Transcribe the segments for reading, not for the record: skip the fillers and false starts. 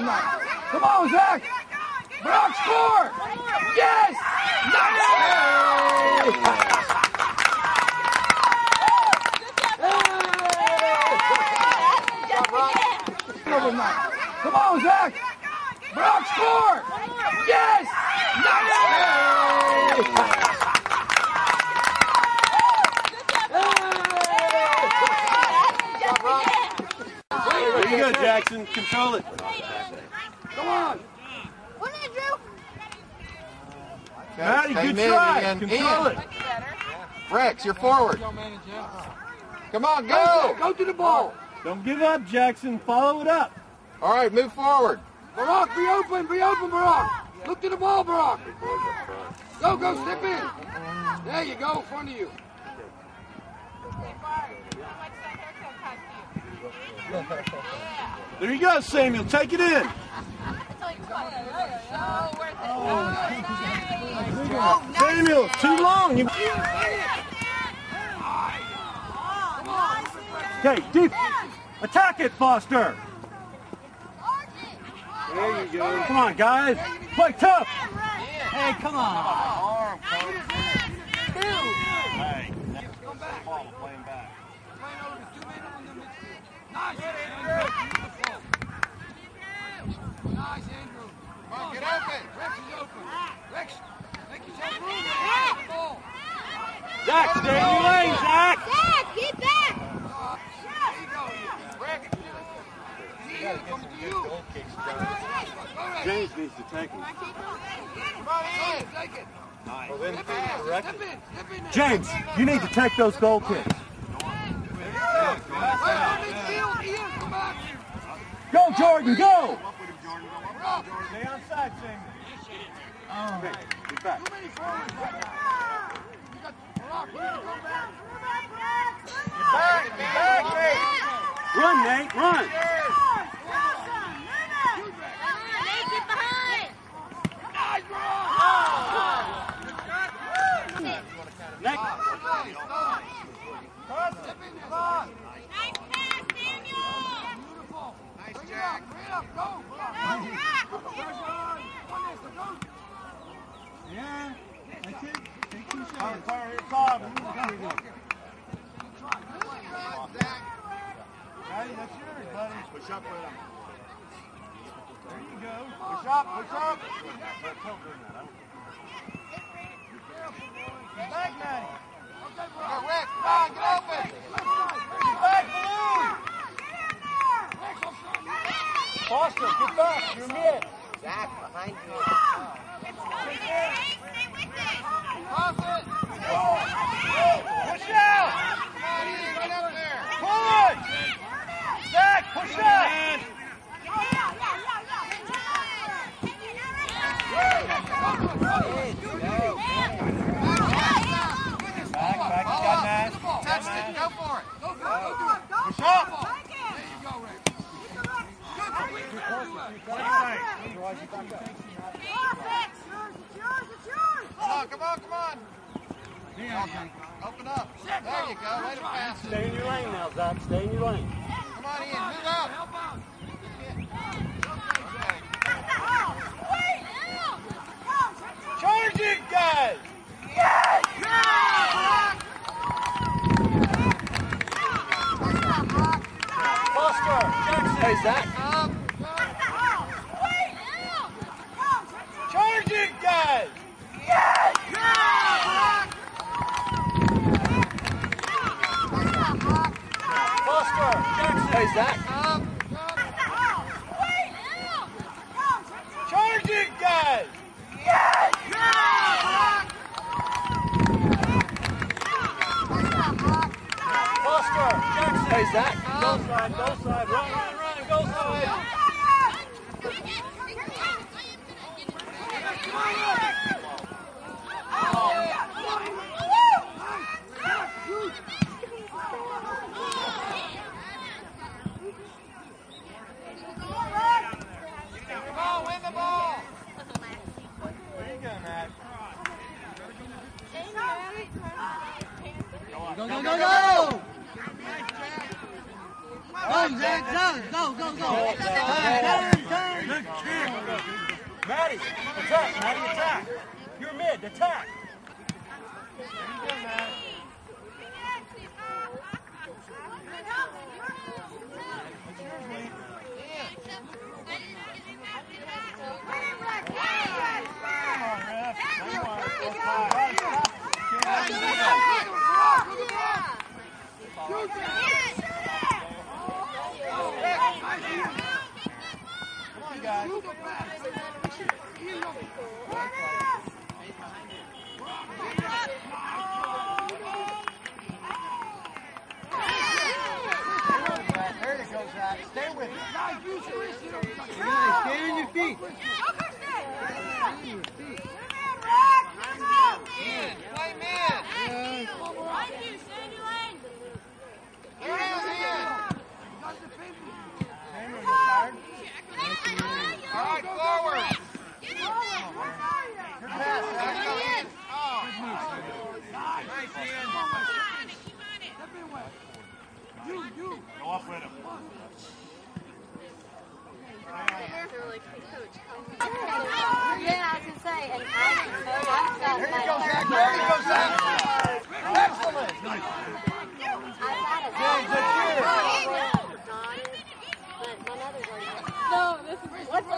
over, Mike. Come on, Zach. Brock, score. Yes. Nice. Over, Mike. Come on, Zach. Brock, score. Yes. Nice. Very good, Jackson. Control it. Come on. What did you do? Matty, good try. Control it. Rex, you're forward. Come on, go. Go to the ball. Don't give up, Jackson. Follow it up. All right, move forward. Barack, be open, Barack. Look to the ball, Barack. Go, step in. There you go, in front of you. There you go, Samuel. Take it in. Samuel, too long. Okay, deep. Attack it, Foster. There you go. Come on, guys. Play tough. Hey, come on. Hey. Playing back. Nice, Andrew. Come on, get open. Rex is open. Rex, make yourself room. Ball. Zach, stay in your lane, Zach. Zach, get back! There you go. Rex. Coming to you. James needs to take him. Come on in. Take it. Step in. James, you need to take those goal kicks. Ian, come back. Go, Jordan, go! Stay on side, James. Okay, get back. Too many forwards right now. You got Barack, you need to go back. Get back, Nate. Run, Nate, run! Get behind! Nice, Barack. Next. Step in there, son. Nice pass, Daniel! Beautiful. Nice, Bring Jack. it up, go. Yeah, that's it. Take two shots. Todd, Zach. Matty, that's yours, buddy. Push up with him. There you go. Push up, push up. Back, Matty. Go, Rick. Come on, get open. Get back, Balloon. Foster, get back. You're mid. Zach, behind you. Pass it! Push out. Right up there. Push. Zach, push out. Back, you got that. Touch it. Go for it. Push up. Come on. Open up. There you go. Way to pass it. Stay in your lane now, Zach. Stay in your lane. Come on, Ian. Move up. Charge it, guys. Foster, Jackson. Hey, Zach. Charge it, guys. Foster, Jackson. Hey, Zach. Charge it, guys. Foster, Jackson. Hey, Zach. Go side, run, and go side. Win the ball. Where you going, Matt? Go! Go, Zach, go! Turn. Maddie. Attack, Maddie, attack. You're mid, attack. There you go, Maddie. Stay with it. Stay on your feet. Play mid. All right, forward. Good pass. Oh. Nice, Ian. Go off with him. Yeah, I was gonna say, and There you go, Zach. There you go, Zach. Excellent. James, that's yours. No, this is what's up?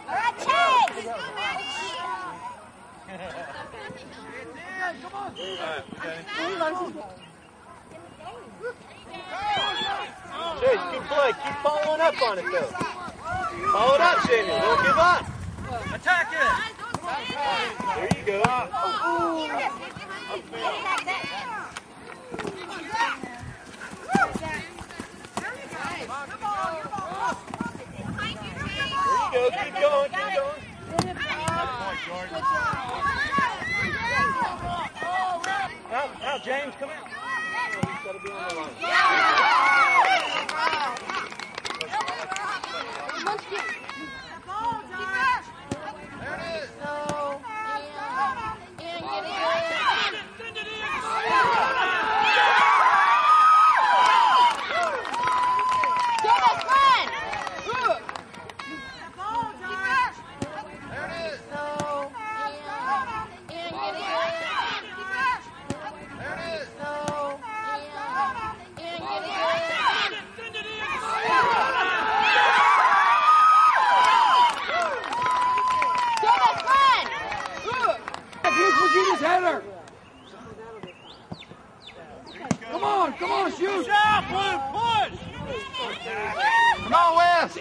All right, Chase. Chase, good play. Keep following up on it, though. Follow it up, Samuel. Don't give up. Attack it. There you go. There you go. Keep going. Keep going. Out, James. Come out. He's got to be on the line. There it is. Virginia's header. Come on, shoot. Push out, Blue, push. Come on, Wes.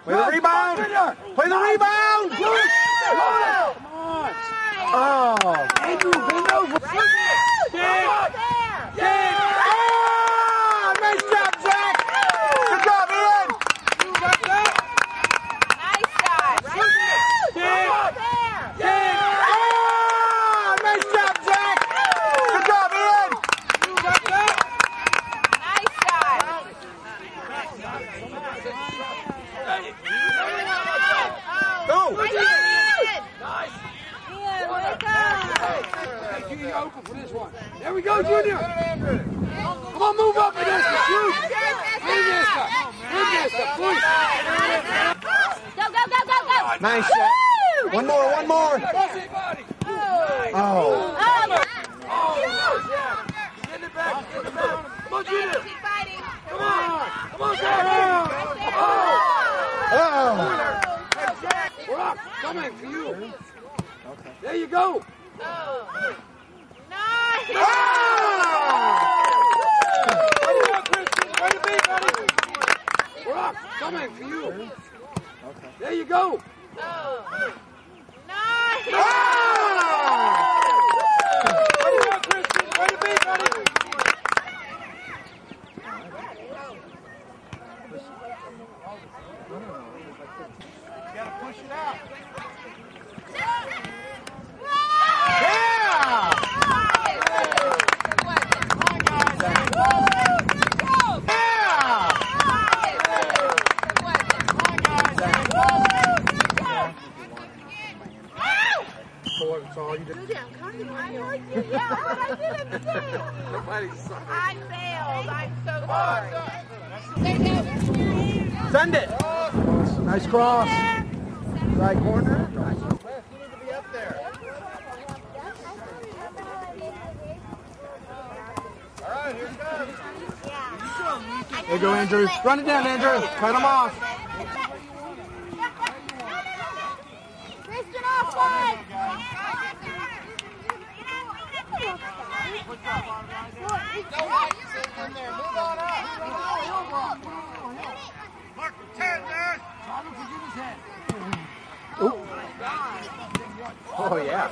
Play the rebound. Play the rebound. Oh. Andrew, bend over. Nice job, Zach. Good job, Ian. Nice shot. Nice job, Zach. Good job, Ian. Nice shot. Go. Junior open for this one. There we go, Junior. Come on, move up, Vanessa. Shoot. Vanessa. Push. Go, go, go, go, go. Nice shot. One more. Oh. Get it back. Come on, Junior. Keep fighting. Come on, Sarah. Oh. Brock, coming for you. There you go. Nice. Brock, coming for you. There you go. Nice. You gotta push it out. for it. That's all you did. I heard you yell, but I didn't say. Nobody's sorry. I failed. I'm so sorry. Send it. Nice cross. Right corner. You need to be up there. All right, here it comes. There you go, Andrew. Run it down, Andrew. Cut him off. Kristen offside. Mark, 10 there. Oh, yeah.